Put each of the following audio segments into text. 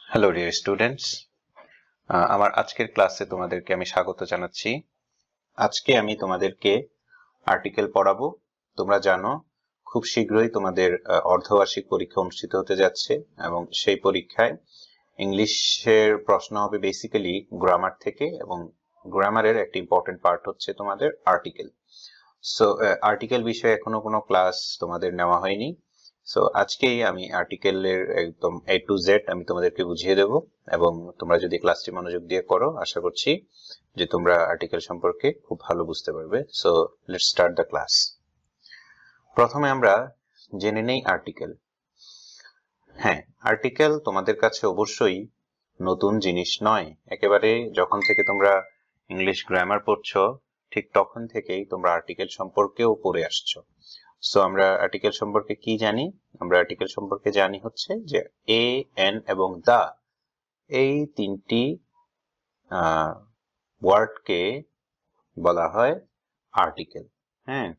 Hello dear students, আমার আজকের ক্লাসে তোমাদেরকে আমি স্বাগত জানাচ্ছি। আজকে আমি তোমাদেরকে আর্টিকেল পড়াবো। তোমরা জানো খুব শীঘ্রই তোমাদের অর্ধবার্ষিক পরীক্ষা অনুষ্ঠিত হতে যাচ্ছে এবং সেই পরীক্ষায় ইংলিশের প্রশ্ন হবে বেসিক্যালি গ্রামার থেকে, এবং গ্রামারের একটা ইম্পর্টেন্ট পার্ট হচ্ছে তোমাদের আর্টিকেল। সো আর্টিকেল বিষয়ে এখনো কোনো ক্লাস তোমাদের নেওয়া হয়নি। সো আজকেই আমি আর্টিকেলের একদম A to Z আমি তোমাদেরকে বুঝিয়ে দেব, এবং তোমরা যদি ক্লাসটি মনোযোগ দিয়ে করো আশা করছি যে তোমরা আর্টিকেল সম্পর্কে খুব ভালো বুঝতে পারবে। So let's start the class. প্রথমে আমরা জেনে নেই আর্টিকেল। হ্যাঁ, আর্টিকেল তোমাদের কাছে অবশ্যই নতুন জিনিস নয়। একেবারে যখন থেকে তোমরা ইংলিশ গ্রামার পড়ছো ঠিক তখন থেকেই তোমরা আর্টিকেল সম্পর্কেও পড়ে আসছো। সো আমরা আর্টিকেল সম্পর্কে কি জানি? আমরা আর্টিকেল সম্পর্কে জানি হচ্ছে যে এ, এন এবং দা এই তিনটি ওয়ার্ডকে বলা হয় আর্টিকেল। হ্যাঁ,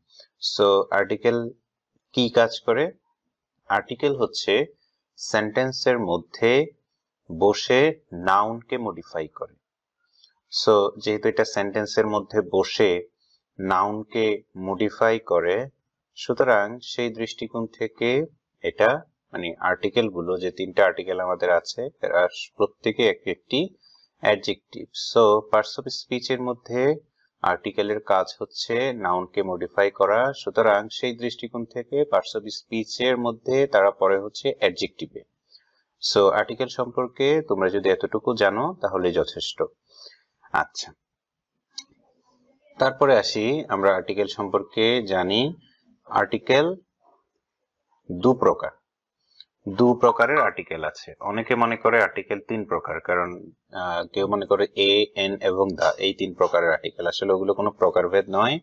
সো আর্টিকেল কি কাজ করে? আর্টিকেল হচ্ছে সেন্টেন্সের মধ্যে বসে নাউনকে মডিফাই করে। সো যেহেতু এটা সেন্টেন্সের মধ্যে বসে নাউনকে মডিফাই করে, সুতরাং সেই দৃষ্টিকোণ থেকে এটা মানে আর্টিকেল গুলো, যে তিনটা আর্টিকেল আমাদের আছে, এরা প্রত্যেকে একটি অ্যাডজেক্টিভ। সো পার্টস অফ স্পিচের মধ্যে আর্টিকেলের কাজ হচ্ছে নাউনকে মডিফাই করা, সুতরাং সেই দৃষ্টিকোণ থেকে পার্টস অফ স্পিচের মধ্যে তারা পড়ে হচ্ছে অ্যাডজেক্টিভে। সো আর্টিকেল সম্পর্কে তোমরা যদি এতটুকু জানো তাহলে যথেষ্ট। আচ্ছা, তারপরে আসি, আমরা আর্টিকেল সম্পর্কে জানি আর্টিকেল দু প্রকারের আর্টিকেল আছে। অনেকে মনে করে আর্টিকেল তিন প্রকার, কারণ কেউ মনে করে এ, এন এবং দা এই তিন প্রকারের আর্টিকেল। আসলে ওগুলো কোনো প্রকারভেদ নয়।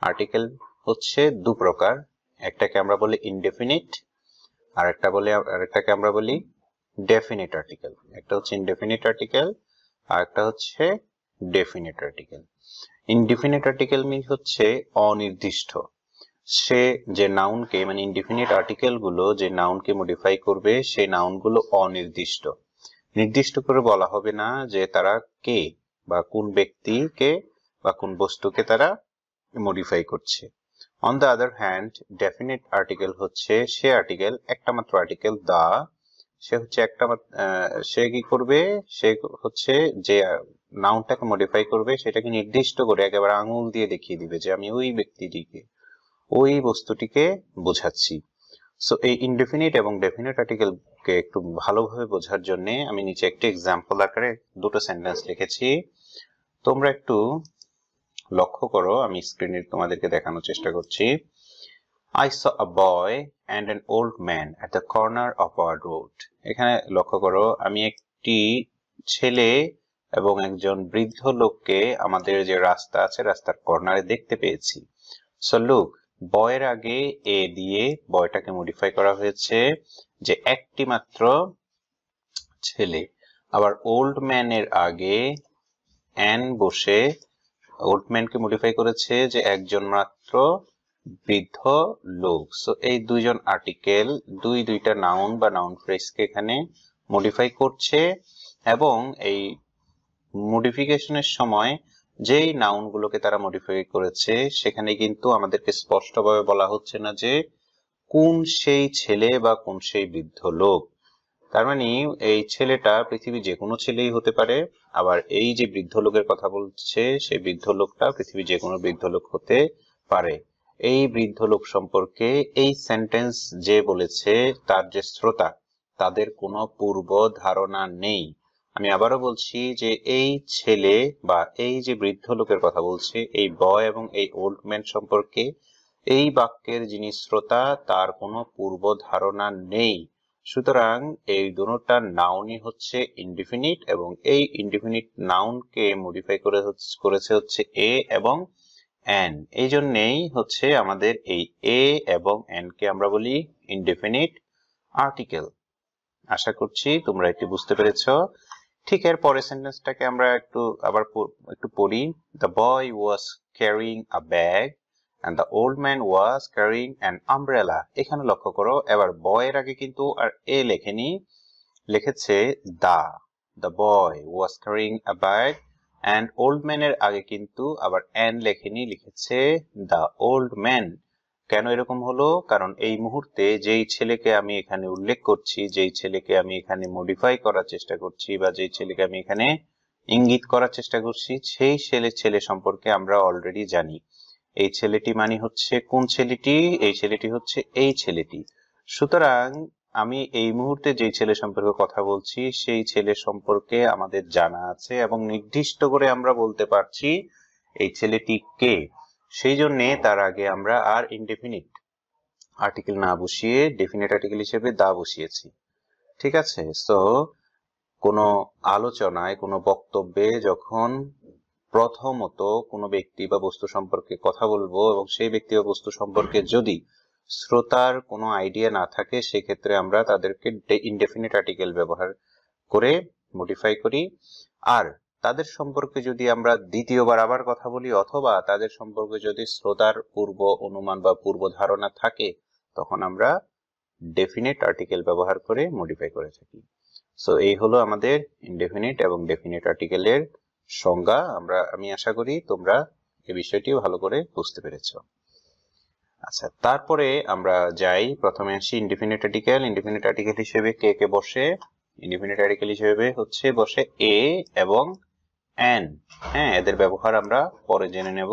আর্টিকেল হচ্ছে দু প্রকার, একটাকে আমরা বলি ইনডেফিনিট আর একটাকে আমরা বলি ডেফিনিট আর্টিকেল। একটা হচ্ছে ইনডেফিনিট আর্টিকেল আর একটা হচ্ছে ডেফিনিট আর্টিকেল। ইনডেফিনিট আর্টিকেল মিন হচ্ছে অনির্দিষ্ট। সে যে নাউনকে মানে ইনডেফিনিট আর্টিকেল গুলো যে নাউনকে মডিফাই করবে সেই নাউনগুলো অনির্দিষ্ট। নির্দিষ্ট করে বলা হবে না যে তারা কে বা কোন ব্যক্তিকে বা কোন বস্তুকে তারা মডিফাই করছে। On the other hand, definite article হচ্ছে সে আর্টিকেল, একটা মাত্র আর্টিকেল দা। সে হচ্ছে সে কি করবে? সে হচ্ছে যে নাউনটাকে মডিফাই করবে সেটাকে নির্দিষ্ট করে একেবারে আঙুল দিয়ে দেখিয়ে দিবে যে আমি ওই ব্যক্তিটিকে, ওই বস্তুটিকে বোঝাচ্ছি। সো এই ইনডেফিনিট এবং ডেফিনিট আর্টিকেলকে একটু ভালোভাবে বোঝার জন্য আমি নিচে একটি এক্সাম্পল আকারে দুটো সেন্টেন্স লিখেছি। তোমরা একটু লক্ষ্য করো, আমি স্ক্রিনে তোমাদেরকে দেখানোর চেষ্টা করছি। I saw a boy and an old man at the corner of our road. এখানে লক্ষ্য করো, আমি একটি ছেলে এবং একজন বৃদ্ধ লোককে আমাদের যে রাস্তা আছে রাস্তার কর্নারে দেখতে পেয়েছি। সো লুক, বয়ের আগে এ দিয়ে বয়টাকে মডিফাই করা হয়েছে যে একটি মাত্র ছেলে। আবার ওল্ড ম্যানের আগে অ্যান বসে ওল্ড ম্যানকে মডিফাই করেছে যে একজন মাত্র বৃদ্ধ লোক। সো এই দুইজন আর্টিকেল দুইটা নাউন বা নাউন ফ্রেজকে এখানে মডিফাই করছে, এবং এই মডিফিকেশনের সময় যেই নাউন গুলোকে তারা মডিফাই করেছে সেখানে কিন্তু আমাদেরকে স্পষ্টভাবে বলা হচ্ছে না যে কোন সেই ছেলে বা কোন সেই বৃদ্ধ লোক। তার মানে এই ছেলেটা পৃথিবী যে কোনো ছেলেই হতে পারে, আবার এই যে বৃদ্ধ লোকের কথা বলছে সেই বৃদ্ধ লোকটা পৃথিবী যে কোনো বৃদ্ধ লোক হতে পারে। এই বৃদ্ধ লোক সম্পর্কে এই সেন্টেন্স যে বলেছে তার যে শ্রোতা তাদের কোনো পূর্ব ধারণা নেই। আমি আবারও বলছি যে এই ছেলে বা এই যে বৃদ্ধ লোকের কথা বলছে, এই বয় এবং এই ওল্ড ম্যান সম্পর্কে এই বাক্যের যিনি শ্রোতা তার কোনো পূর্ব ধারণা নেই। সুতরাং এই দুটোটা নাউনই হচ্ছে ইনডিফিনিট, এবং এই ইনডিফিনিট নাউনকে মডিফাই করেছে হচ্ছে এ এবং এন। এই জন্যেই হচ্ছে আমাদের এই এ এবং এন কে আমরা বলি ইনডিফিনিট আর্টিকেল। আশা করছি তোমরা এটি বুঝতে পেরেছো। ঠিক এর পরের সেন্টেন্সটাকে আমরা একটু পড়ি। The boy was carrying a bag and the old man was carrying an umbrella. এখানে লক্ষ্য করো, এবার বয়ের আগে কিন্তু আর এ লেখেনি, লিখেছে the boy was carrying a bag and old man এর আগে কিন্তু আবার and লেখেনি, লিখেছে the old man। কেন এরকম হলো? কারণ এই মুহূর্তে যেই ছেলেকে আমি এখানে উল্লেখ করছি, যেই ছেলেকে আমি এখানে মডিফাই করার চেষ্টা করছি বা যেই ছেলেকে আমি এখানে ইঙ্গিত করার চেষ্টা করছি, সেই ছেলে সম্পর্কে আমরা অলরেডি জানি। এই ছেলেটি মানে হচ্ছে কোন ছেলেটি? এই ছেলেটি হচ্ছে এই ছেলেটি। সুতরাং আমি এই মুহূর্তে যে ছেলে সম্পর্কে কথা বলছি সেই ছেলে সম্পর্কে আমাদের জানা আছে এবং নির্দিষ্ট করে আমরা বলতে পারছি এই ছেলেটি কে। সেই জন্য তার আগে আমরা আর ইনডেফিনিট আর্টিকেল না বসিয়ে ডেফিনিট আর্টিকেল হিসেবে দা বসিয়েছি। ঠিক আছে? সো কোনো আলোচনায়, কোনো বক্তব্যে যখন প্রথমত কোনো ব্যক্তি বা বস্তু সম্পর্কে কথা বলবো এবং সেই ব্যক্তি বা বস্তু সম্পর্কে যদি শ্রোতার কোনো আইডিয়া না থাকে, সেক্ষেত্রে আমরা তাদেরকে ইনডেফিনিট আর্টিকেল ব্যবহার করে মডিফাই করি। আর তাদের সম্পর্কে যদি আমরা দ্বিতীয়বার আবার কথা বলি অথবা তাদের সম্পর্কে যদি শ্রোতার পূর্ব অনুমান বা পূর্ব ধারণা থাকে, তখন আমরা ডেফিনিট আর্টিকেল ব্যবহার করে মডিফাই করে থাকি। সো এই হলো আমাদের ইনডেফিনিট এবং ডেফিনিট আর্টিকেলের সংজ্ঞা। আমি আশা করি তোমরা এই বিষয়টি ভালো করে বুঝতে পেরেছো। আচ্ছা, তারপরে আমরা যাই, প্রথমে আসি ইনডেফিনিট আর্টিকেল। ইনডেফিনিট আর্টিকেল হিসেবে কে কে বসে? ইনডেফিনিট আর্টিকেল হিসেবে বসে এ এবং এন। হ্যাঁ, এদের ব্যবহার আমরা পরে জেনে নেব।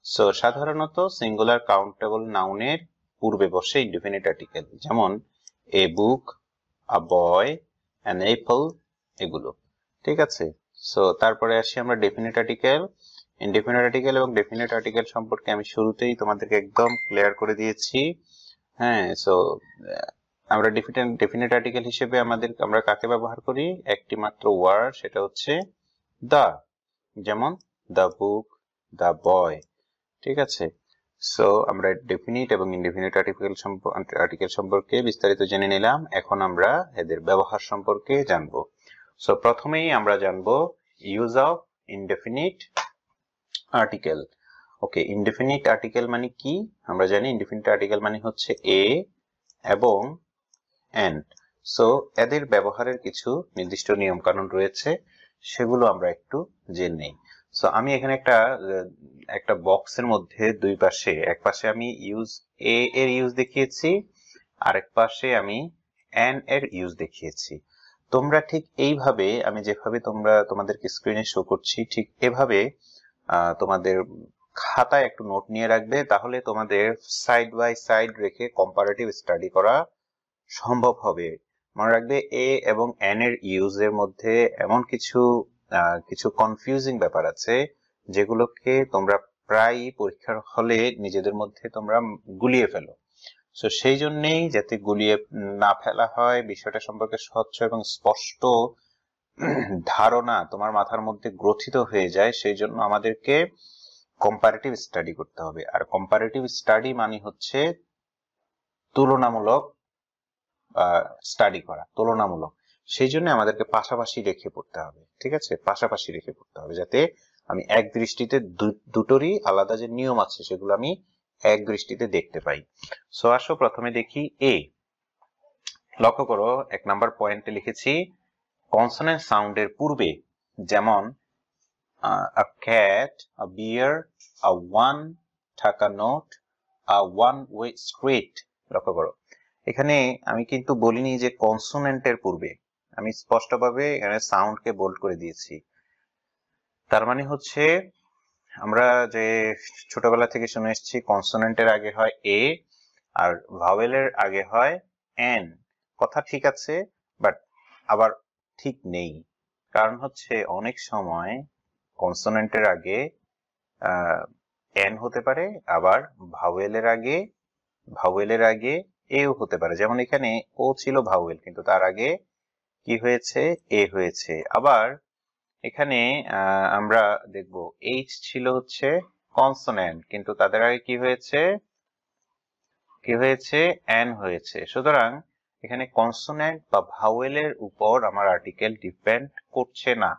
সো সাধারণত সিঙ্গুলার কাউন্টেবল নাউনের পূর্বে বসে ইনডেফিনিট আর্টিকেল, যেমন এ বুক, আ বয়, অ্যান অ্যাপল, এগুলো। ঠিক আছে? সো তারপরে আসি আমরা ডেফিনিট আর্টিকেল। ইনডেফিনিট আর্টিকেল এবং ডেফিনিট আর্টিকেল সম্পর্কে আমি শুরুতেই তোমাদেরকে একদম ক্লিয়ার করে দিয়েছি। হ্যাঁ, সো আমরা ডেফিনিট আর্টিকেল হিসেবে আমরা কাকে ব্যবহার করি? একটি মাত্র ওয়ার্ড, সেটা হচ্ছে দা। যেমন দ্য বুক, দ্য বয়। ঠিক আছে? সো আমরা ডেফিনিট এবং ইনডেফিনিট আর্টিকেল সম্পর্কে বিস্তারিত জেনে নিলাম। এখন আমরা এদের ব্যবহার সম্পর্কে জানবো। সো প্রথমেই আমরা জানবো use of indefinite article. Okay, indefinite article মানে কি? আমরা জানি ইনডেফিনিট আর্টিকেল মানে হচ্ছে এ এবং এন্ড। সো এদের ব্যবহারের কিছু নির্দিষ্ট নিয়ম কানুন রয়েছে, সেগুলো আমরা একটু জেনে নেই। সো আমি এখানে একটা বক্সের মধ্যে দুই পাশে, এক পাশে আমি ইউজ এ এর ইউজ দেখিয়েছি, আরেক পাশে আমি এন এর ইউজ দেখিয়েছি। তোমরা ঠিক এইভাবে, আমি যেভাবে তোমাদেরকে স্ক্রিনে শো করছি, ঠিক এভাবে তোমাদের খাতায় একটু নোট নিয়ে রাখবে, তাহলে তোমাদের সাইড বাই সাইড রেখে কম্পারেটিভ স্টাডি করা সম্ভব হবে। মনে রাখবে এ এবং এন এর ইউজের মধ্যে এমন কিছু কনফিউজিং ব্যাপার আছে যেগুলোকে তোমরা প্রায় পরীক্ষার হলে নিজেদের মধ্যে তোমরা গুলিয়ে ফেলো। সো সেই জন্যেই যাতে গুলিয়ে না ফেলা হয়, বিষয়টা সম্পর্কে স্বচ্ছ এবং স্পষ্ট ধারণা তোমার মাথার মধ্যে গ্রথিত হয়ে যায়, সেই জন্য আমাদেরকে কম্পারেটিভ স্টাডি করতে হবে। আর কম্পারেটিভ স্টাডি মানে হচ্ছে তুলনামূলক স্টাডি করা, তুলনামূলক। সেই জন্য আমাদেরকে পাশাপাশি রেখে পড়তে হবে। ঠিক আছে? পাশাপাশি রেখে পড়তে হবে, যাতে আমি এক দৃষ্টিতে দুটোরই আলাদা যে নিয়ম আছে সেগুলো আমি এক দৃষ্টিতে দেখতে পাই। সো আসো প্রথমে দেখি এ। লক্ষ্য করো, 1 নাম্বার পয়েন্টে লিখেছি কনসোনেন্ট সাউন্ডের পূর্বে, যেমন a cat, a beer, a one টাকা note, a one way street। লক্ষ্য করো, এখানে আমি কিন্তু বলিনি যে কনসোনেন্টের পূর্বে, আমি স্পষ্টভাবে এখানে সাউন্ডকে বোল্ড করে দিয়েছি। তার মানে হচ্ছে আমরা যে ছোটবেলা থেকে শুনে এসেছি কনসোনেন্টের আগে হয় এ আর ভাওয়েলের আগে হয় এন। কথা ঠিক আছে, বাট আবার ঠিক নেই। কারণ হচ্ছে অনেক সময় কনসোনেন্টের আগে এন হতে পারে, আবার ভাওয়েলের আগে এও হতে পারে। যেমন এখানে ও ছিল ভাওয়েল, কিন্তু তার আগে কি হয়েছে? এ হয়েছে। আবার এখানে আমরা দেখব এইচ ছিল হচ্ছে কনসোনেন্ট, কিন্তু তাদের আগে কি হয়েছে? এন হয়েছে। সুতরাং এখানে কনসোনেন্ট বা ভাওয়েলের উপর আমার আর্টিকেল ডিপেন্ড করছে না,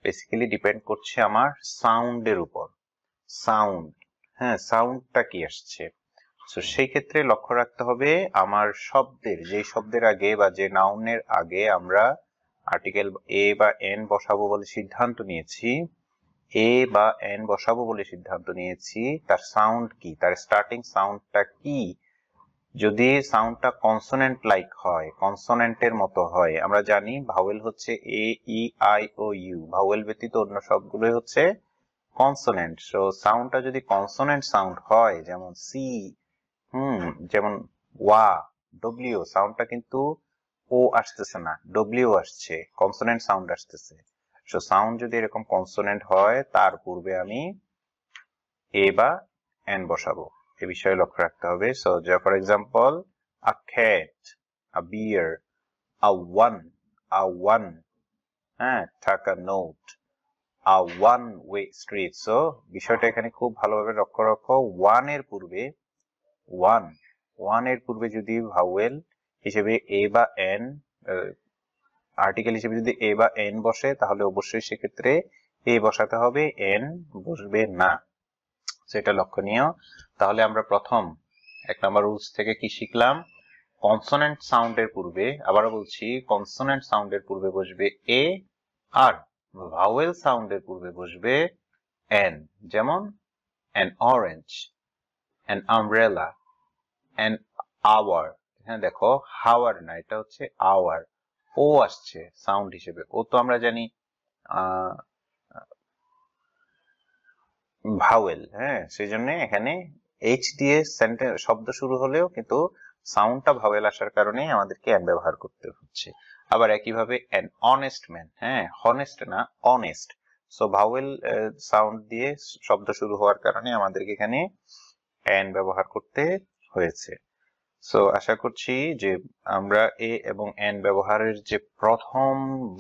বেসিক্যালি ডিপেন্ড করছে আমার সাউন্ডের উপর। সাউন্ড, হ্যাঁ, সাউন্ডটা কি আসছে। সো সেই ক্ষেত্রে লক্ষ্য রাখতে হবে আমার শব্দের, যে শব্দের আগে বা যে নাউনের আগে আমরা আর্টিকেল এ বা এন বসাবো বলে সিদ্ধান্ত নিয়েছি, তার সাউন্ড কি, তার স্টার্টিং সাউন্ডটা কি। যদি সাউন্ডটা কনসোনেন্ট লাইক হয়, কনসোনেন্টের মতো হয়, আমরা জানি ভাওয়েল হচ্ছে এ, ই, আই ও ইউ, ভাওয়েল ব্যতীত অন্য সবগুলোই হচ্ছে কনসোনেন্ট। সো সাউন্ডটা যদি কনসোনেন্ট সাউন্ড হয়, যেমন সি, যেমন ওয়া, ডব্লিউ, সাউন্ডটা কিন্তু ও আসতেছে না, ডব্লিউ আসছে, কনসোনেন্ট সাউন্ড আসতেছে। সো সাউন্ড যদি এরকম কনসোনেন্ট হয়, তার পূর্বে আমি এ বা এন বসাবো, এ বিষয়ে লক্ষ্য রাখতে হবে। So for example, a cat, a bear, a one, হ্যাঁ, টাকা note, a one way street. So বিষয়টা এখানে খুব ভালোভাবে লক্ষ্য রাখো, ওয়ান এর পূর্বে যদি ভাওয়েল হিসেবে এ বা এন, আর্টিকেল হিসেবে যদি এ বা এন বসে, তাহলে অবশ্যই সেক্ষেত্রে এ বসাতে হবে, এন বসবে না, সেটা লক্ষণীয়। তাহলে আমরা প্রথম 1 নম্বর রুলস থেকে কি শিখলাম? কনসোনেন্ট সাউন্ডের পূর্বে, আবারও বলছি, কনসোনেন্ট সাউন্ডের পূর্বে বসবে এ, আর ভাওয়েল সাউন্ডের পূর্বে বসবে এন। যেমন an orange, an umbrella, an hour। এখানে দেখো হাওয়ার না, এটা হচ্ছে আওয়ার, ও আসছে সাউন্ড হিসেবে। ও তো আমরা জানি ভাওয়েল, হ্যাঁ, সেই জন্য এখানে এইচ দিয়ে সেন্টেন্স শব্দ শুরু হলেও কিন্তু সাউন্ডটা ভাওয়েল আসার কারণে আমাদেরকে এন ব্যবহার করতে হচ্ছে। আবার একইভাবে an honest man, হ্যাঁ, হনেস্ট না, অনেস্ট। সো ভাওয়েল সাউন্ড দিয়ে শব্দ শুরু হওয়ার কারণে আমাদেরকে এখানে এন ব্যবহার করতে হয়েছে। সো আশা করছি যে আমরা এ এবং এন ব্যবহারের যে প্রথম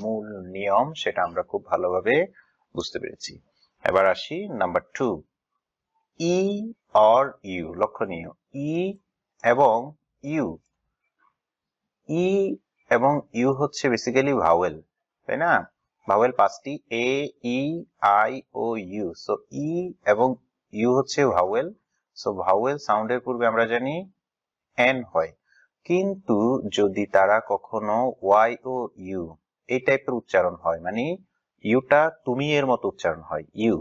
মূল নিয়ম, সেটা আমরা খুব ভালোভাবে বুঝতে পেরেছি। এবার আসি নাম্বার 2, ই অর ইউ। লক্ষণীয়, ই এবং ইউ, ই এবং ইউ হচ্ছে বেসিক্যালি ভাওয়েল, তাই না? ভাওয়েল 5টি, এ, ই, আই ও ইউ। সো ই এবং ইউ হচ্ছে ভাওয়েল। সো ভাওয়েল সাউন্ডের পূর্বে আমরা জানি এন হয়, কিন্তু যদি তারা কখনো ওয়াই ও ইউ এই টাইপের উচ্চারণ হয়, মানে ইউটা তুমি এর মতো উচ্চারণ হয়, ইউ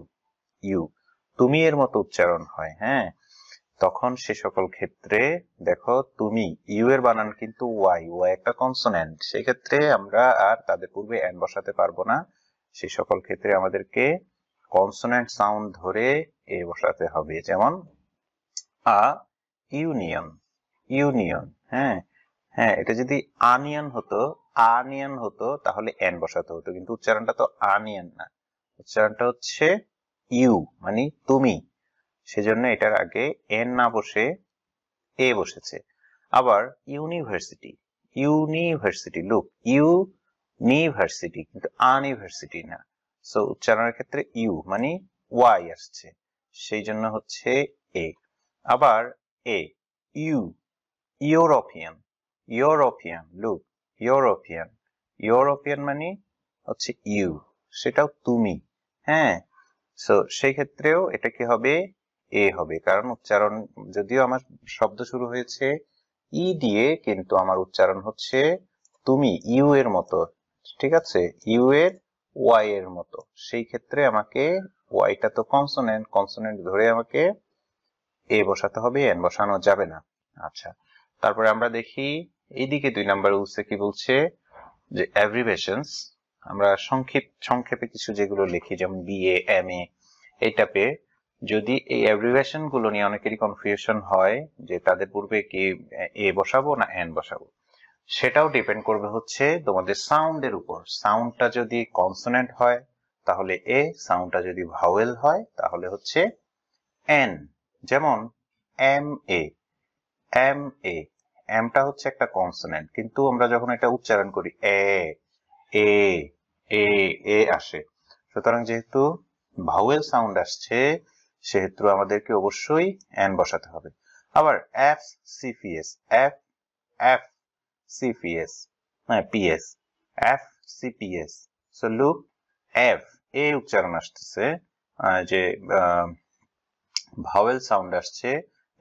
তুমি এর মতো উচ্চারণ হয়, হ্যাঁ, তখন সে সকল ক্ষেত্রে দেখো, তুমি, ইউ এর বানান কিন্তু ওয়াই একটা কনসোনেন্ট, সেক্ষেত্রে আমরা আর তাদের পূর্বে এন বসাতে পারবো না। সে সকল ক্ষেত্রে আমাদেরকে কনসোনেন্ট সাউন্ড ধরে এ বসাতে হবে। যেমন আ ইউনিয়ন, হ্যাঁ, এটা যদি আনিয়ন হতো তাহলে এন বসাতে হতো, কিন্তু উচ্চারণটা তো আনিয়ন না, উচ্চারণটা হচ্ছে ইউ, মানে তুমি, সেজন্য এটার আগে এন না বসে এ বসেছে। আবার ইউনিভার্সিটি, লুক, ইউনিভার্সিটি, কিন্তু আনইভার্সিটি না। সো উচ্চারণের ক্ষেত্রে ইউ মানে ওয়াই আসছে, সেই জন্য হচ্ছে এ। আবার এ, ইউরোপিয়ান, লুক, ইউরোপিয়ান মানে হচ্ছে ইউ, সেটাও তুমি, হ্যাঁ। সো সেই ক্ষেত্রেও এটা কি হবে? এ হবে, কারণ উচ্চারণ, যদিও আমার শব্দ শুরু হয়েছে ই দিয়ে, কিন্তু আমার উচ্চারণ হচ্ছে তুমি, ইউ এর মতো, ঠিক আছে, ইউ এর ওয়াই এর মতো। সেই ক্ষেত্রে আমাকে, ওয়াইটা তো কনসোনেন্ট ধরে আমাকে এ বসাতে হবে, এন বসানো যাবে না। আচ্ছা, তারপরে আমরা দেখি এইদিকে 2 নাম্বার রুলসে কি বলছে, যে অ্যাব্রিভিয়েশনস, আমরা সংক্ষেপে কিছু যেগুলো লিখি, যেমন বিএ, এমএ, এই টাইপে, যদি এই অ্যাব্রিভিয়েশন গুলো নিয়ে অনেকেরই কনফিউশন হয় যে তাদের পূর্বে কি এ বসাবো না এন বসাবো, সেটাও ডিপেন্ড করবে হচ্ছে তোমাদের সাউন্ডের উপর। সাউন্ডটা যদি কনসোনেন্ট হয় তাহলে এ, সাউন্ডটা যদি ভাওয়েল হয় তাহলে হচ্ছে এন। যেমন এম এ, এমটা হচ্ছে একটা কনসোনেন্ট, কিন্তু আমরা যখন এটা উচ্চারণ করি এ এ আসে, সুতরাং যেহেতু ভাওয়েল সাউন্ড আসছে, সেহেতু আমাদেরকে অবশ্যই এন বসাতে হবে। আবার এফ সিপিএস, এফ সিপিএস, হ্যাঁ, PS, F CPS. So look, F, এ উচ্চারণ আসতেছে, যে ভাওয়েল সাউন্ড আসছে,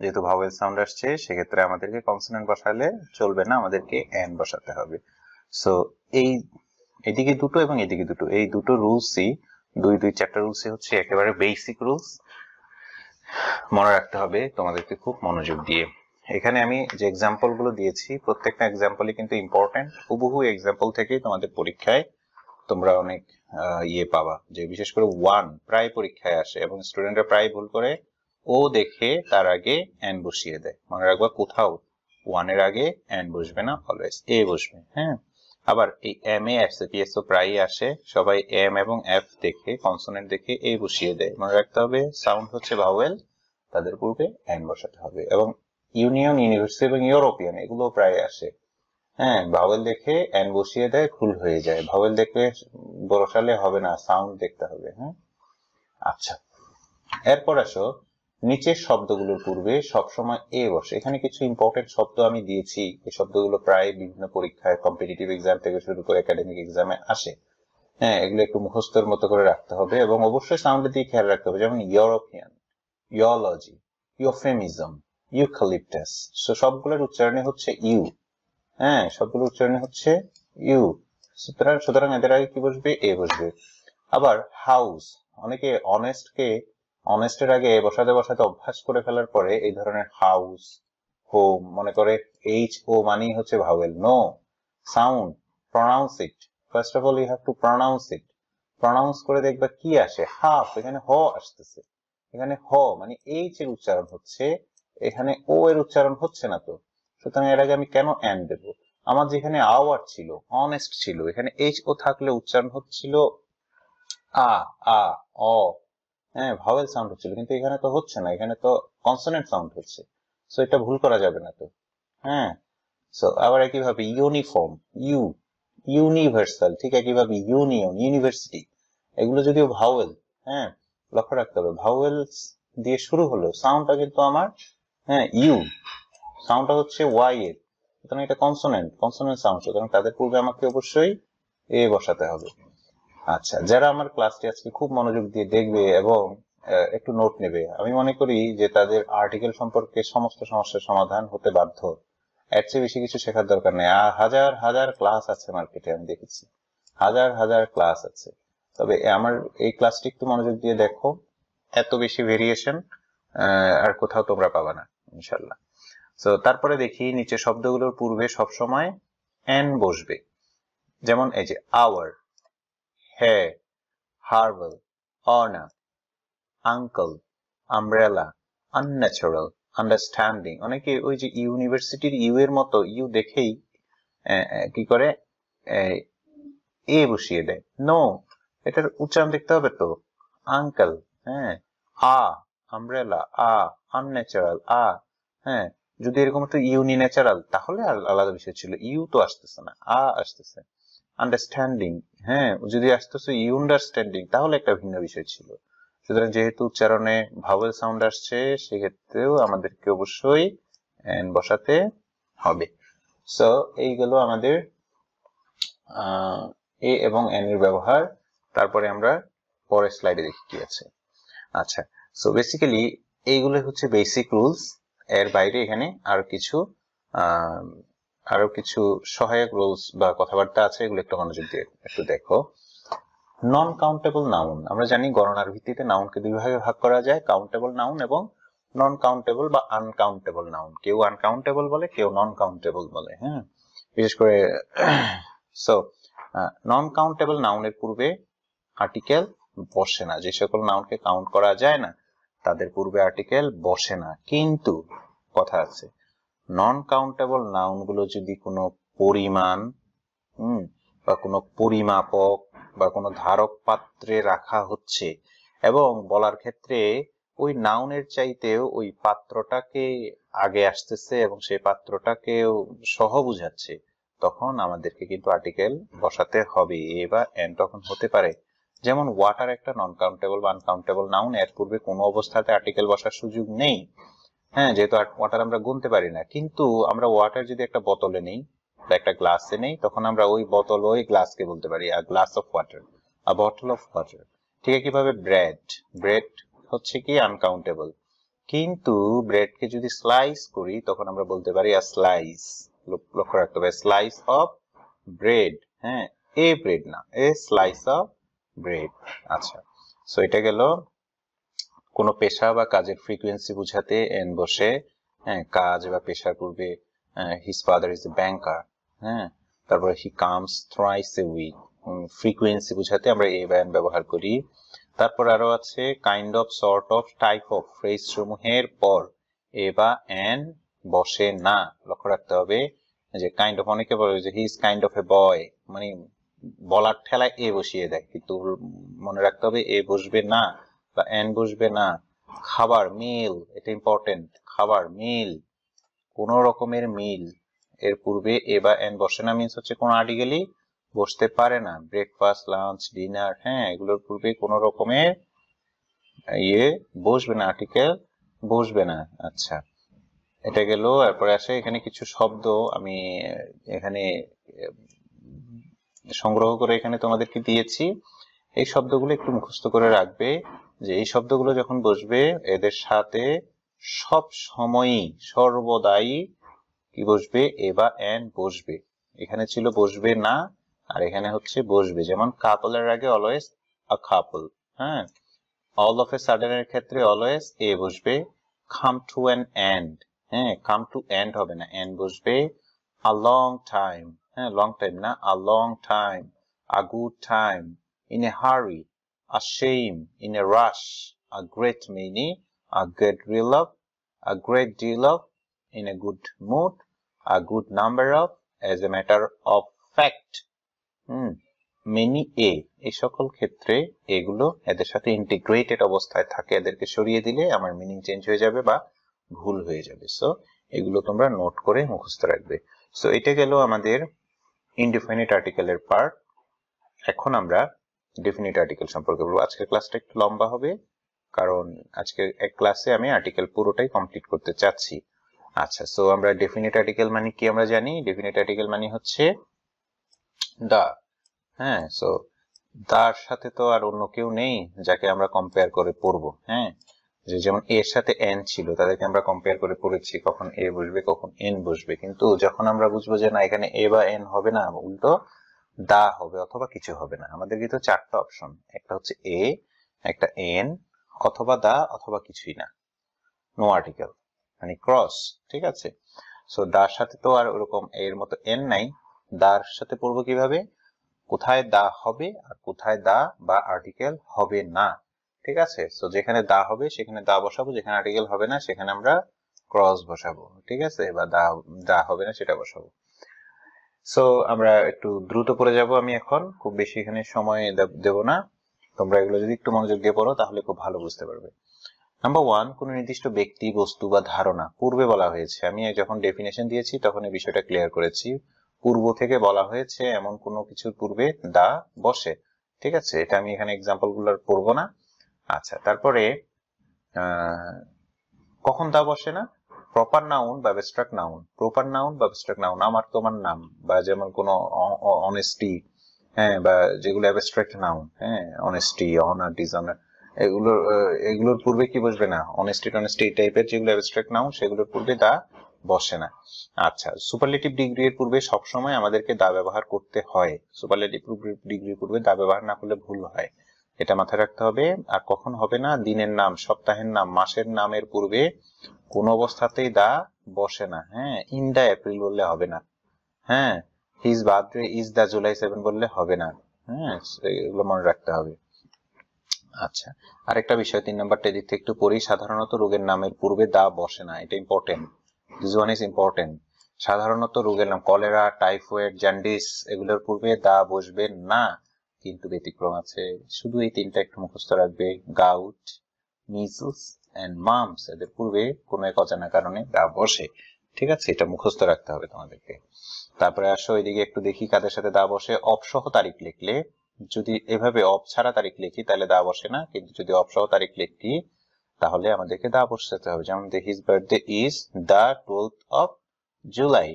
যেহেতু ভাওয়েল সাউন্ড আসছে সেক্ষেত্রে আমাদেরকে কনসোনেন্ট বসালে চলবে না, আমাদেরকে এন বসাতে হবে। সো এদিকে দুটো এবং এদিকে দুটো, এই দুটো রুলসই দুই চারটা রুলসই হচ্ছে একেবারে বেসিক রুলস, মনে রাখতে হবে তোমাদেরকে খুব মনোযোগ দিয়ে। এখানে আমি যে এক্সাম্পল গুলো দিয়েছি প্রত্যেকটা এক্সাম্পলই কিন্তু ইম্পর্টেন্ট। হুবহু এক্সাম্পল থেকেই তোমাদের পরীক্ষায় তোমরা অনেক পাবা, যে বিশেষ করে ওয়ান প্রায় পরীক্ষায় আসে এবং স্টুডেন্টরা প্রায় ভুল করে ও দেখে তার আগে এন বসিয়ে দেয়। মনে রাখবা কোথাও ওয়ানের আগে এন বসবে না, অলওয়েজ এ বসবে। হ্যাঁ, আবার এই এম এ এফ সিপিএস তো প্রায়ই আসে, সবাই এম এবং এফ দেখে কনসোনেন্ট দেখে এ বসিয়ে দেয়। মনে রাখতে হবে সাউন্ড হচ্ছে ভাওয়েল, তাদের পূর্বে এন বসাতে হবে। এবং ইউনিয়ন, ইউনিভার্সিটি এবং ইউরোপিয়ান এগুলো প্রায় আসে, হ্যাঁ, ভাওয়েল দেখে এন বসিয়ে দেয়, ভুল হয়ে যায়। ভাওয়েল দেখে বসালে হবে না, সাউন্ড দেখতে হবে। হ্যাঁ, আচ্ছা, এরপর আসো নিচের শব্দগুলোর পূর্বে সবসময় এ বসে। এখানে কিছু ইম্পর্টেন্ট শব্দ আমি দিয়েছি, এই শব্দগুলো প্রায় বিভিন্ন পরীক্ষায় কম্পিটিটিভ এক্সাম থেকে শুরু করে একাডেমিক এক্সামে আসে। হ্যাঁ, এগুলো একটু মুখস্থের মতো করে রাখতে হবে এবং অবশ্যই সাউন্ডের দিকে খেয়াল রাখতে হবে। যেমন ইউরোপিয়ান, ইওলজি, ইউফেমিজম, ইউক্যালিপটাস, সবগুলোর উচ্চারণে হচ্ছে ইউ। হ্যাঁ, সবগুলো উচ্চারণে হচ্ছে ইউ। সুতরাং এদের আগে কি বসবে? এ বসবে। আবার হাউস, অনেকে অনেস্টের আগে বসাতে বসাতে অভ্যাস করে ফেলার পরে এই ধরনের হাউস, হোম মনে করে এইচ ও মানেই হচ্ছে vowel. No, sound, pronounce it. First of all you have to pronounce it. Pronounce করে দেখবা কি আসে। হাফ, এখানে হ আসতেছে, এখানে হ মানে এইচ এর উচ্চারণ হচ্ছে, এখানে ও এর উচ্চারণ হচ্ছে না। তো সুতরাং এর আগে আমি কেন এন দেব? আমার যেখানে আওয়ার ছিল, অনেস্ট ছিল, এখানে এইচ ও থাকলে উচ্চারণ হচ্ছিল আ, আ, অ। হ্যাঁ, ভাওয়েল সাউন্ড হচ্ছিল, কিন্তু এখানে তো হচ্ছে না, এখানে তো কনসোনেন্ট সাউন্ড হচ্ছে। সো এটা ভুল করা যাবে না। তো হ্যাঁ, সো আবার একইভাবে ইউনিফর্ম, ইউ, ইউনিভার্সাল, ঠিক একইভাবে ইউনিয়ন, ইউনিভার্সিটি, এগুলো যদিও ভাওয়েল। হ্যাঁ, লক্ষ্য রাখতে হবে ভাওয়েল দিয়ে শুরু হলেও সাউন্ডটা কিন্তু আমার, হ্যাঁ, ইউ, সাউন্ডটা হচ্ছে ওয়াই এর, সুতরাং এটা কনসোনেন্ট সাউন্ড, সুতরাং তাদের পূর্বে আমাকে অবশ্যই এ বসাতে হবে। আচ্ছা, যারা আমার ক্লাসটি আজকে খুব মনোযোগ দিয়ে দেখবে এবং একটু নোট নেবে, আমি মনে করি যে তাদের আর্টিকেল সম্পর্কে সমস্ত সমস্যার সমাধান হতে বাধ্য। এর চেয়ে বেশি কিছু শেখার দরকার নেই। হাজার হাজার ক্লাস আছে মার্কেটে, আমি দেখেছি হাজার হাজার ক্লাস আছে। তবে আমার এই ক্লাসটি একটু মনোযোগ দিয়ে দেখো, এত বেশি ভেরিয়েশন আর কোথাও তোমরা পাবা না ইনশাল্লাহ। তো তারপরে দেখি নিচে শব্দগুলোর পূর্বে সবসময় এন বসবে। যেমন এই যে hour, hair, harval, honor, uncle, umbrella, unnatural, understanding। অনেকে ওই যে ইউনিভার্সিটির ইউ এর মতো ইউ দেখেই কি করে এ বসিয়ে দেয়। নো, এটার উচ্চারণ দেখতে হবে তো। আঙ্কেল, হ্যাঁ, আ, আমব্রেলা, আ, আনন্যাচারাল, আ। হ্যাঁ, যদি এরকম একটা ইউনি ন্যাচারাল তাহলে আলাদা বিষয় ছিল, ইউ তো আসতেছে না, আ আসতেছে। আন্ডারস্ট্যান্ডিং, হ্যাঁ, যদি আসতেছে ইউন্ডারস্ট্যান্ডিং তাহলে একটা ভিন্ন বিষয় ছিল। সুতরাং যেহেতু উচ্চারণে ভাওয়েল সাউন্ড আসছে সেক্ষেত্রেও আমাদেরকে অবশ্যই এন বসাতে হবে। সো এইগুলো আমাদের এ এবং এন এর ব্যবহার। তারপরে আমরা পরের স্লাইডে দেখি কি আছে। আচ্ছা, সো বেসিক্যালি এইগুলো হচ্ছে বেসিক রুলস। এর বাইরে এখানে আরো কিছু সহায়ক রুলস বা কথাবার্তা আছে, এগুলো একটু মনোযোগ দিয়ে একটু দেখো। নন কাউন্টেবল নাউন, আমরা জানি গণনার ভিত্তিতে নাউনকে দুই ভাগে ভাগ করা যায়, কাউন্টেবল নাউন এবং নন কাউন্টেবল বা আনকাউন্টেবল নাউন। কেউ আনকাউন্টেবল বলে, কেউ নন কাউন্টেবল বলে। হ্যাঁ, বিশেষ করে সো নন কাউন্টেবল নাউনের পূর্বে আর্টিকেল বসে না। যে সকল নাউনকে কাউন্ট করা যায় না তাদের পূর্বে আর্টিকেল বসে না। কিন্তু কথা আছে, নন কাউন্টেবল নাউন গুলো যদি কোনো পরিমাণ বা কোনো পরিমাপক বা কোনো ধারক পাত্রে রাখা হচ্ছে এবং বলার ক্ষেত্রে ওই নাউনের চাইতেও ওই পাত্রটাকে আগে আসতেছে এবং সেই পাত্রটাকেও সহ বুঝাচ্ছে, তখন আমাদেরকে কিন্তু আর্টিকেল বসাতে হবে। এ বা এন তখন হতে পারে। যেমন ওয়াটার একটা নন কাউন্টেবল বা আনকাউন্টেবল নাউন, এর পূর্বে কোনো অবস্থাতে আর্টিকেল বসার সুযোগ নেই। হ্যাঁ, যেহেতু ওয়াটার আমরা গুনতে পারি না, কিন্তু আমরা ওয়াটার যদি একটা বোতলে নেই বা একটা গ্লাসে নেই, তখন আমরা ওই বোতল ওই গ্লাসকে বলতে পারি a glass of water, a bottle of water. ঠিক কিভাবে ব্রেড হচ্ছে কি আনকাউন্টেবল, কিন্তু ব্রেডকে যদি স্লাইস করি তখন আমরা বলতে পারি আ স্লাইস। লক্ষ্য রাখতে হবে স্লাইস অফ ব্রেড, হ্যাঁ, এ ব্রেড না, এ স্লাইস অফ ব্রেড। আচ্ছা, সো এটা গেল কোনো পেশা বা কাজের ফ্রিকোয়েন্সি বুঝাতে এন বসে, হ্যাঁ, কাজ বা পেশার পূর্বে his father is a banker, হ্যাঁ, তারপরে he comes thrice a week, frequency বুঝাতে আমরা এ বা এন ব্যবহার করি। তারপর আরো আছে kind of, sort of, type of phrase সমূহের পর এ বা এন বসে না। লক্ষ্য রাখতে হবে যে কাইন্ড অফ, অনেকে বলে যে হি ইজ কাইন্ড অফ এ বয়, মানে বলার ঠেলায় এ বসিয়ে দেয়, কিন্তু মনে রাখতে হবে এ বসবে না বা এন বসবে না। খাবার, মিল, এটা ইম্পর্টেন্ট, খাবার, মিল, কোন রকমের মিল এর পূর্বে এ বা এন বসে না, মিন্স হচ্ছে কোন আর্টিকেলই বসতে পারে না। ব্রেকফাস্ট, লাঞ্চ, ডিনার, হ্যাঁ, এগুলোর পূর্বে কোন রকমের ইয়ে বসবে না, আর্টিকেল বসবে না। আচ্ছা, এটা গেল। এরপরে আসে এখানে কিছু শব্দ আমি এখানে সংগ্রহ করে এখানে তোমাদেরকে দিয়েছি। এই শব্দগুলো একটু মুখস্থ করে রাখবে যে এই শব্দগুলো যখন বসবে এদের সাথে সব সময়ই সর্বদাই কি বসবে, এ বা এন বসবে। এখানে ছিল বসবে না, আর এখানে হচ্ছে বসবে। যেমন কাপলের আগে অলওয়েজ আ কাপল, হ্যাঁ। অল অফ এ সাডেন এর ক্ষেত্রে অলওয়েজ এ বসবে। কাম টু অ্যান এন্ড, হ্যাঁ, কাম টু এন্ড হবে না, এন্ড বসবে। আ লং টাইম, হ্যাঁ, লং টাইম না, a long time. A good time, in a hurry. A shame, in a rush. A great many, a great deal of, a great deal of, in a good mood, a good number of, as a matter of fact, many a, এই সকল ক্ষেত্রে এগুলো এদের সাথে integrated অবস্থায় থাকে, এদেরকে সরিয়ে দিলে আমার মিনিং চেঞ্জ হয়ে যাবে বা ভুল হয়ে যাবে। সো এগুলো তোমরা নোট করে মুখস্থ রাখবে। সো এটা গেল আমাদের ইনডিফিনিট আর্টিকেলের পার্ট। এখন আমরা ডেফিনিট আর্টিকেল সম্পর্কে বলবো। আজকের ক্লাসটা একটু লম্বা হবে, কারণ আজকের এক ক্লাসে আমি আর্টিকেল পুরোটাই কমপ্লিট করতে চাচ্ছি। আচ্ছা, সো আমরা ডেফিনিট আর্টিকেল মানে কি আমরা জানি। ডেফিনিট আর্টিকেল মানে হচ্ছে দা, হ্যাঁ। সো দার সাথে তো আর অন্য কেউ নেই যাকে আমরা কম্পেয়ার করে পড়বো, হ্যাঁ। যেমন এর সাথে এন ছিল, তাদেরকে আমরা কম্পেয়ার করে পড়েছি, কখন এ বসবে কখন এন বসবে। কিন্তু যখন আমরা বুঝবো যে না, এখানে এ বা এন হবে না, উল্টো দা হবে অথবা কিছু হবে না, আমাদের কিন্তু চারটা অপশন, একটা হচ্ছে এ, একটা এন, অথবা দা, অথবা কিছুই না, নো আর্টিকেল, মানে ক্রস, ঠিক আছে। সো দার সাথে তো আর ওরকম এর মতো এন নাই, দার সাথে পড়বো কিভাবে, কোথায় দা হবে আর কোথায় দা বা আর্টিকেল হবে না, ঠিক আছে। সো যেখানে দা হবে সেখানে দা বসাবো, যেখানে আর্টিকেল হবে না সেখানে আমরা ক্রস বসাবো, ঠিক আছে, বা দা হবে না সেটা বসাবো। সো আমরা একটু দ্রুত পড়ে যাব, আমি এখন খুব বেশি এখানে সময় দেব না। তোমরা এগুলো যদি একটু মনোযোগ দিয়ে পড়ো তাহলে খুব ভালো বুঝতে পারবে। নাম্বার 1, কোন নির্দিষ্ট ব্যক্তি, বস্তু বা ধারণা পূর্বে বলা হয়েছে। আমি যখন ডেফিনেশন দিয়েছি তখন এই বিষয়টা ক্লিয়ার করেছি। পূর্ব থেকে বলা হয়েছে এমন কোনো কিছুর পূর্বে দা বসে, ঠিক আছে। এটা আমি এখানে এক্সাম্পল গুলো পড়বো না। আচ্ছা, তারপরে কখন দা বসে না, প্রপার নাউন বা অ্যাবস্ট্রাক্ট নাউন। প্রপার নাউন বা অ্যাবস্ট্রাক্ট নাউন, আমার তোমার নাম, বা যেমন কোনো অনেস্টি, হ্যাঁ, বা যেগুলো অ্যাবস্ট্রাক্ট নাউন, হ্যাঁ, অনেস্টি, অনার, ডিসঅনার, এগুলোর পূর্বে কি বসবে না, অনেস্টি টনেস্টি এই টাইপের যেগুলো অ্যাবস্ট্রাক্ট নাউন সেগুলোর পূর্বে দা বসে না। আচ্ছা, সুপারলেটিভ ডিগ্রি এর পূর্বে সবসময় আমাদেরকে দা ব্যবহার করতে হয়। সুপারলেটিভ ডিগ্রির পূর্বে দা ব্যবহার না করলে ভুল হয়, এটা মাথায় রাখতে হবে। আর কখন হবে না, দিনের নাম, সপ্তাহের নাম, মাসের নামের পূর্বে কোন অবস্থাতেই দা বসে না, হ্যাঁ। ইন দা এপ্রিল বললে হবে না, হ্যাঁ। His birthday is the July 7 বললে হবে না, হ্যাঁ, এগুলো মনে রাখতে হবে। আচ্ছা, আরেকটা বিষয় 3 নাম্বারটা দিক থেকে একটু পড়ি। সাধারণত রোগের নামের পূর্বে দা বসে না, এটা important, this one is important. সাধারণত রোগের নাম, কলেরা, টাইফয়েড, জন্ডিস, এগুলোর পূর্বে দা বসবে না, কিন্তু ব্যতিক্রম আছে। শুধু এই তিনটা একটু মুখস্থ রাখবে, গাউট, মিজলস এন্ড মামস, এদের পূর্বে কোনো এক অজানা কারণে দা বসে, ঠিক আছে, এটা মুখস্থ রাখতে হবে তোমাদেরকে। তারপরে আসো এদিকে একটু দেখি কাদের সাথে দা বসে। অপসহ তারিখ লিখলে, যদি এভাবে অপ ছাড়া তারিখ লিখি তাহলে দা বসে না, কিন্তু যদি অপসহ তারিখ লিখি তাহলে আমাদেরকে দা বসাতে হবে। যেমন his birthday is the 12th of July,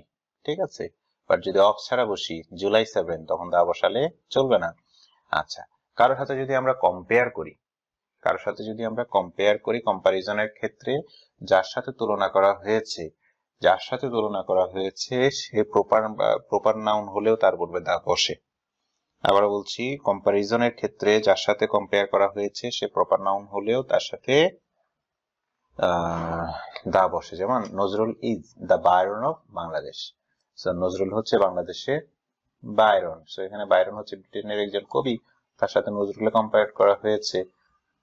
ঠিক আছে। বাট যদি অপ ছাড়া বসি জুলাই 7, তখন দা বসালে চলবে না। আচ্ছা, কারোর সাথে যদি আমরা কম্পেয়ার করি, কারোর সাথে যদি আমরা কম্পেয়ার করি, কম্পারিজনের ক্ষেত্রে যার সাথে তুলনা করা হয়েছে সে প্রপার নাউন হলেও তার পূর্বে দা বসে। আবার বলছি, কম্পারিজনের ক্ষেত্রে যার সাথে কম্পেয়ার করা হয়েছে সে প্রপার নাউন হলেও তার সাথে দা বসে। যেমন Nazrul is the Byron of Bangladesh. Nazrul হচ্ছে বাংলাদেশের বায়রন। এখানে বায়রন হচ্ছে ব্রিটেনের একজন কবি, তার সাথে নজরুলে কম্পেয়ার করা হয়েছে।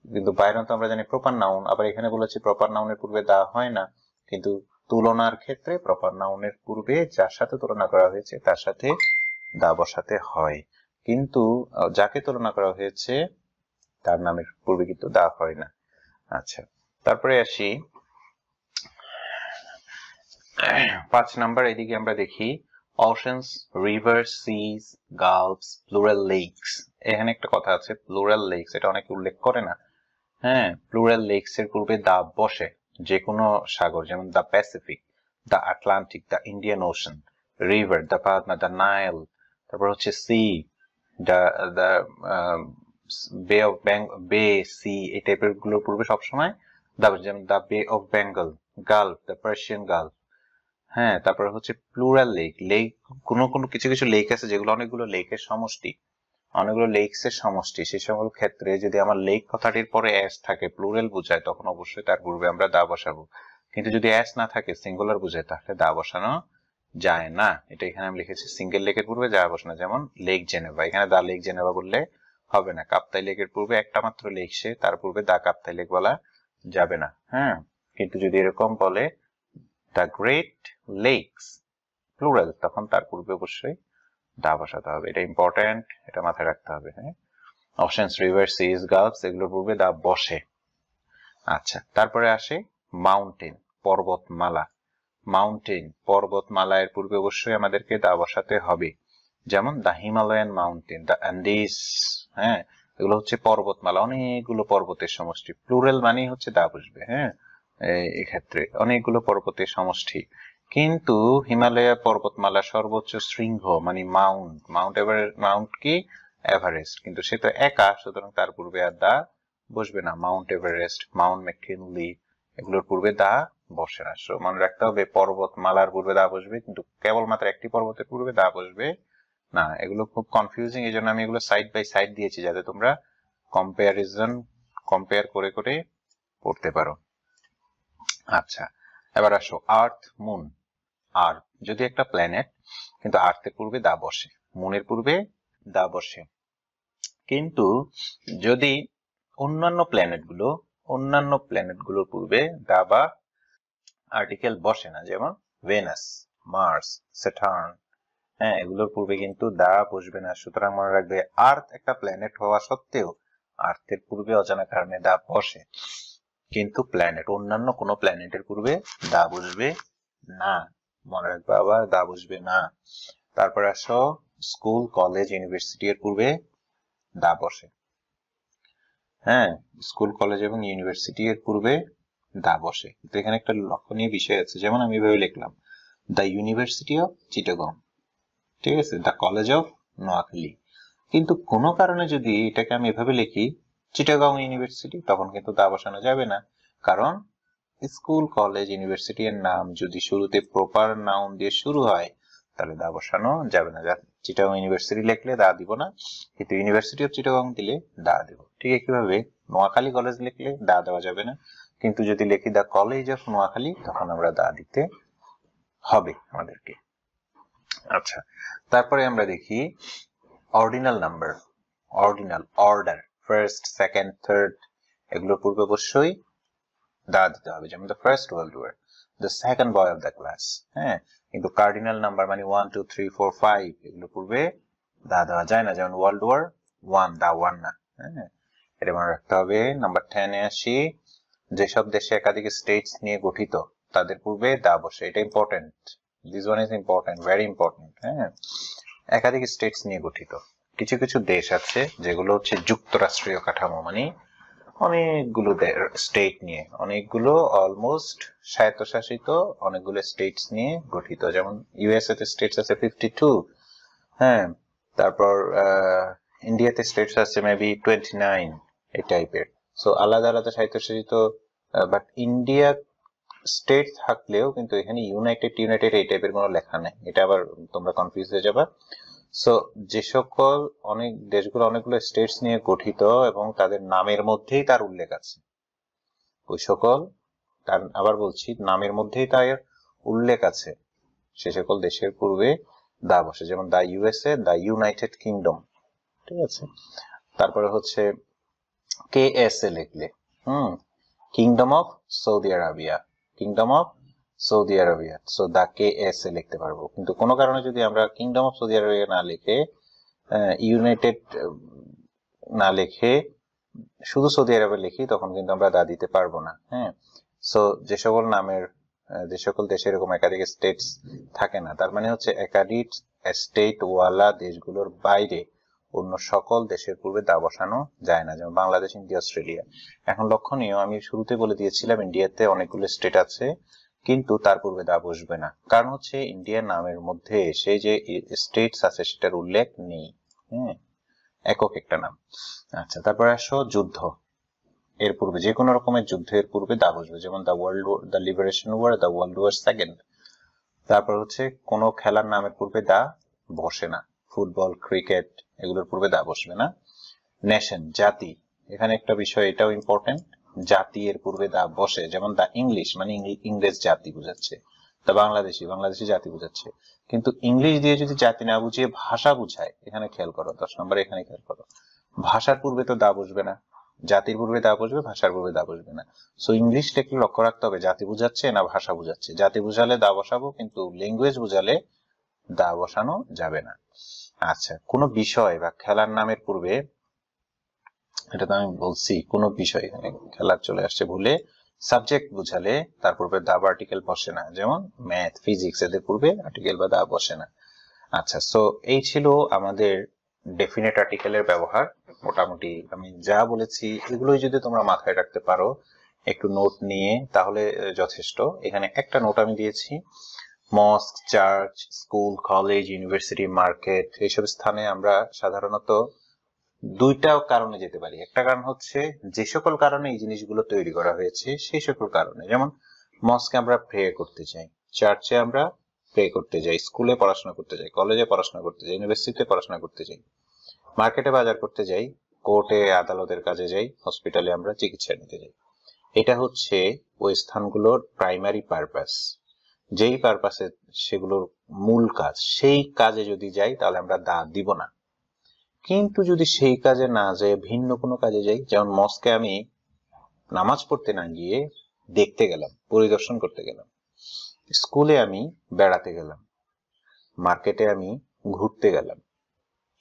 কিন্তু বায়রন তো আমরা জানি প্রপার নাউন। আবার এখানে বলেছি প্রপার নাউনের পূর্বে দা হয় না, কিন্তু তুলনার ক্ষেত্রে প্রপার নাউনের পূর্বে যার সাথে তুলনা করা হয়েছে তার সাথে দা বসাতে হয়। কিন্তু যাকে তুলনা করা হয়েছে তার নামের পূর্বে কিন্তু দা হয় না। আচ্ছা, তারপরে আসি 5 নাম্বার। এদিকে আমরা দেখি oceans, rivers, seas, gulfs, plural lakes। এখানে একটা কথা আছে plural lakes, এটা অনেকে উল্লেখ করে না। হ্যাঁ, plural lakes এর পূর্বে দা বসে। যে কোনো সাগর, যেমন the Pacific, the Atlantic, the Indian Ocean, river, the Padma, the Nile, তারপর হচ্ছে sea, the bay of bay, sea, এই টাইপের গুলোর পূর্বে সবসময় দা বসে। যেমন the bay of Bengal, Gulf, the Persian Gulf. হ্যাঁ, তারপরে হচ্ছে প্লুরাল লেক। কোনো কিছু লেক আছে যেগুলো অনেকগুলো লেকের সমষ্টি, সে সকল ক্ষেত্রে যদি আমার লেক কথাটির পরে এস থাকে, প্লুরাল বোঝায়, তখন অবশ্যই তার পূর্বে আমরা দা বসাবো। কিন্তু যদি এস না থাকে, সিঙ্গুলার বোঝায়, তাহলে দা বসানো যায় না। এটা এখানে আমি লিখেছি সিঙ্গেল লেকের পূর্বে দা বসানো। যেমন লেক জেনেভা, এখানে দা লেক জেনেভা বললে হবে না। কাপ্তাই লেকের পূর্বে একটা মাত্র লেক, সে তার পূর্বে দা কাপ্তাই লেক বলা যাবে না। হ্যাঁ, কিন্তু যদি এরকম বলে দ্য গ্রেট লেকস প্লুরাল, তখন তার পূর্বে অবশ্যই দা বসাতে হবে। এটা ইম্পর্টেন্ট, এটা মাথায় রাখতে হবে। হ্যাঁ, অপশনস, রিভার, সিজ, গালফস, এগুলোর পূর্বে দা বসে। আচ্ছা, তারপরে আসে মাউন্টেন, পর্বতমালা। পর্বতমালা এর পূর্বে অবশ্যই আমাদেরকে দা বসাতে হবে। যেমন দ্য হিমালয়ান মাউন্টেন, দ্য অ্যান্ডিস। হ্যাঁ, এগুলো হচ্ছে পর্বতমালা, অনেকগুলো পর্বতের সমষ্টি। প্লুরাল মানেই হচ্ছে দা বসবে। হ্যাঁ, এক্ষেত্রে অনেকগুলো পর্বতের সমষ্টি। কিন্তু হিমালয় পর্বতমালা সর্বোচ্চ শৃঙ্গ মানে মাউন্ট কি এভারেস্ট, কিন্তু সে তো একা, সুতরাং তার পূর্বে আর দা বসবে না। মাউন্ট এভারেস্ট, মাউন্ট ম্যাককিনলি, এগুলোর পূর্বে দা বসে না। মনে রাখতে হবে পর্বতমালার পূর্বে দা বসবে, কিন্তু কেবলমাত্র একটি পর্বতের পূর্বে দা বসবে না। এগুলো খুব কনফিউজিং, এই জন্য আমি এগুলো সাইড বাই সাইড দিয়েছি, যাতে তোমরা কম্পেয়ার করে করে পড়তে পারো। আচ্ছা, এবার আসো আর্থ, মুন। আর্থ যদি একটা প্ল্যানেট, কিন্তু আর্থের পূর্বে দা বসে, মুনের পূর্বে দা বসে। কিন্তু যদি অন্যান্য প্ল্যানেটগুলোর পূর্বে দা বা আর্টিকেল বসে না, যেমন ভেনাস, মার্স, স্যাটার্ন, হ্যাঁ, এগুলোর পূর্বে কিন্তু দা বসবে না। সুতরাং মনে রাখবে, আর্থ একটা প্ল্যানেট হওয়া সত্ত্বেও আর্থের পূর্বে অজানা কারণে দা বসে, কিন্তু অন্যান্য কোনো প্ল্যানেটের পূর্বে দা বসবে না। মনে রাখবে আবার, দা বসবে না। তারপর আসো স্কুল, কলেজ, ইউনিভার্সিটি এর পূর্বে দা বসে। হ্যাঁ, স্কুল, কলেজ এবং ইউনিভার্সিটি এর পূর্বে দা বসে। তো এখানে একটা লক্ষণীয় বিষয় আছে, যেমন আমি এভাবে লিখলাম দ্য ইউনিভার্সিটি অফ চিটাগং, ঠিক আছে, দ্য কলেজ অফ নোয়াখালী। কিন্তু কোনো কারণে যদি এটাকে আমি এভাবে লিখি চিটাগং ইউনিভার্সিটি, তখন কিন্তু দা বসানো যাবে না। কারণ স্কুল, কলেজ, ইউনিভার্সিটি এর নাম যদি শুরুতে প্রপার নাউন দিয়ে শুরু হয়, তাহলে দা বসানো যাবে না। চিটাগং ইউনিভার্সিটি লিখলে দা দিব না, কিন্তু ইউনিভার্সিটি অফ চিটাগং দিলে দা দেব। ঠিক একইভাবে নোয়াখালী কলেজ লিখলে দা দেওয়া যাবে না, কিন্তু যদি লিখি দা কলেজ অফ নোয়াখালী, তখন আমরা দা দিতে হবে আমাদেরকে। আচ্ছা, তারপরে আমরা দেখি ordinal number, order, first, second, third, এগুলোর পূর্বে অবশ্যই দা দিতে হবে। যেমন the first world war, the second boy of the class. হ্যাঁ, কিন্তু কার্ডিনাল নাম্বার মানে 1 2 3 4 5, এগুলোর পূর্বে দা দেওয়া যায় না। যেমন ওয়ার্ল্ড ওয়ার 1, দা 1 না। হ্যাঁ, এটা মনে রাখতে হবে। নাম্বার 10 এ আসি, যেসব দেশে একাধিক স্টেটস নিয়ে গঠিত তাদের পূর্বে দা বসে। এটা important, this one is important, very important. হ্যাঁ, একাধিক স্টেটস নিয়ে গঠিত কিছু কিছু দেশ আছে যেগুলো হচ্ছে যুক্তরাষ্ট্রীয় কাঠামো, মানে অনেকগুলো স্টেট নিয়ে, অনেকগুলো অলমোস্ট স্বায়ত্তশাসিত অনেকগুলো স্টেটস নিয়ে গঠিত। যেমন ইউএসএ তে স্টেটস আছে 52, হ্যাঁ, তারপর ইন্ডিয়াতে স্টেটস আছে মেবি 29, এই টাইপের। সো আলাদা আলাদা স্বায়ত্তশাসিত, বাট ইন্ডিয়া স্টেট থাকলেও কিন্তু এখানে ইউনাইটেড ইউনাইটেড এই টাইপের কোনো লেখা নেই, এটা আবার তোমরা কনফিউজ হয়ে যাবে। সো যে সকল অনেক দেশগুলো অনেকগুলো স্টেটস নিয়ে গঠিত এবং তাদের নামের মধ্যেই তার উল্লেখ আছে, ওই সকল, তার আবার বলছি নামের মধ্যেই তার উল্লেখ আছে, সে সকল দেশের পূর্বে দা বসে, যেমন the USA, the United Kingdom, ঠিক আছে। তারপরে হচ্ছে KSA লিখলে kingdom of Saudi Arabia, kingdom of Saudi Arabia, so the KSA লিখতে পারবো। কিন্তু কোনো কারণে যদি আমরা কিংডম অফ সৌদি আরবিয়া না লিখে ইউনাইটেড না লিখে শুধু সৌদি আরবে লিখি, তখন কিন্তু আমরা দা দিতে পারবো না। হ্যাঁ, সো যে সকল নামের যে সকল দেশে এরকম একাধিক স্টেটস থাকে না, তার মানে হচ্ছে একাধিক স্টেট ওয়ালা দেশগুলোর বাইরে অন্য সকল দেশের পূর্বে দা বসানো যায় না, যেমন বাংলাদেশ, ইন্ডিয়া, অস্ট্রেলিয়া। এখন লক্ষণীয়, আমি শুরুতে বলে দিয়েছিলাম ইন্ডিয়াতে অনেকগুলো স্টেট আছে, কিন্তু তার পূর্বে দা বসবে না, কারণ হচ্ছে ইন্ডিয়ার নামের মধ্যে সেই যে স্টেটস আছে সেটার উল্লেখ নেই। হ্যাঁ, একক একটা নাম। আচ্ছা, তারপরে আসো যুদ্ধ, এর পূর্বে যে কোনো রকমের যুদ্ধের পূর্বে দা বসবে, যেমন the liberation war, the world war second. তারপর হচ্ছে কোনো খেলার নামের পূর্বে দা বসে না, ফুটবল, ক্রিকেট এগুলোর পূর্বে দা বসবে না। নেশন, জাতি, এখানে একটা বিষয় এটাও ইম্পর্টেন্ট, জাতি এর পূর্বে দা বসে, যেমন দা ইংলিশ মানে ইংরেজ জাতি বোঝাচ্ছে, দা বাংলাদেশি বাংলাদেশি জাতি বোঝাচ্ছে। কিন্তু ইংলিশ দিয়ে যদি জাতি না বুঝিয়ে ভাষা বুঝায়, এখানে খেয়াল করো 10 নম্বরে, এখানে খেয়াল করো, ভাষার পূর্বে তো দা বসবে না, জাতির পূর্বে দা বসবে, ভাষার পূর্বে দা বসবে না। সো ইংলিশটা একটু লক্ষ্য রাখতে হবে, জাতি বুঝাচ্ছে না ভাষা বুঝাচ্ছে। জাতি বুঝালে দা বসাবো, কিন্তু ল্যাঙ্গুয়েজ বুঝালে দা বসানো যাবে না। আচ্ছা, কোনো বিষয় বা খেলার নামের পূর্বে, এটা তো আমি বলছি, কোনো বিষয়, এখানে খেলার চলে আসছে ভুলে, সাবজেক্ট বুঝালে তার পূর্বে দা বা আর্টিকেল বসে না, যেমন ম্যাথ, ফিজিক্স, এদের পূর্বে আর্টিকেল বা দা বসে না। আচ্ছা, সো এই ছিল আমাদের ডেফিনেট আর্টিকেলের ব্যবহার। মোটামুটি আমি যা বলেছি এগুলোই যদি তোমরা মাথায় রাখতে পারো একটু নোট নিয়ে, তাহলে যথেষ্ট। এখানে একটা নোট আমি দিয়েছি, mosque, church, school, college, university, market, এইসব স্থানে আমরা সাধারণত দুইটা কারণে যেতে পারি। একটা কারণ হচ্ছে যে সকল কারণে এই জিনিসগুলো তৈরি করা হয়েছে সেই সকল কারণে, যেমন মস্কে আমরা প্রে করতে চাই, চার্চে আমরা প্রে করতে যাই, স্কুলে পড়াশোনা করতে যাই, কলেজে পড়াশোনা করতে যাই, ইউনিভার্সিটিতে পড়াশোনা করতে যাই, মার্কেটে বাজার করতে যাই, কোর্টে আদালতের কাজে যাই, হসপিটালে আমরা চিকিৎসা নিতে যাই। এটা হচ্ছে ওই স্থানগুলোর প্রাইমারি পারপাস, যেই পারপাসে সেগুলোর মূল কাজ, সেই কাজে যদি যাই তাহলে আমরা দা দিব না। কিন্তু যদি সেই কাজে না যাই, ভিন্ন কোনো কাজে যাই, যেমন মস্কে আমি নামাজ পড়তে না গিয়ে দেখতে গেলাম, পরিদর্শন করতে গেলাম, স্কুলে আমি বেড়াতে গেলাম, মার্কেটে আমি ঘুরতে গেলাম,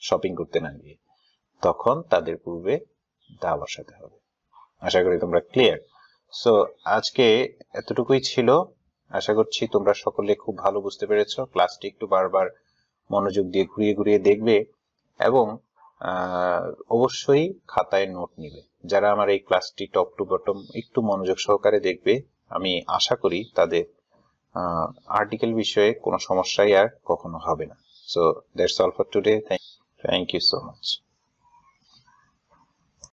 শপিং করতে না গিয়ে, তখন তাদের পূর্বে দা বসাতে হবে। আশা করি তোমরা ক্লিয়ার। সো আজকে এতটুকুই ছিল, আশা করছি তোমরা সকলে খুব ভালো বুঝতে পেরেছো। ক্লাসটি একটু বারবার মনোযোগ দিয়ে ঘুরিয়ে ঘুরিয়ে দেখবে এবং অবশ্যই খাতায় নোট নিবে। যারা আমার এই ক্লাসটি টপ টু বটম একটু মনোযোগ সহকারে দেখবে, আমি আশা করি তাদের আর্টিকেল বিষয়ে কোনো সমস্যাই আর কখনো হবে না। So that's all for today. Thank you so much.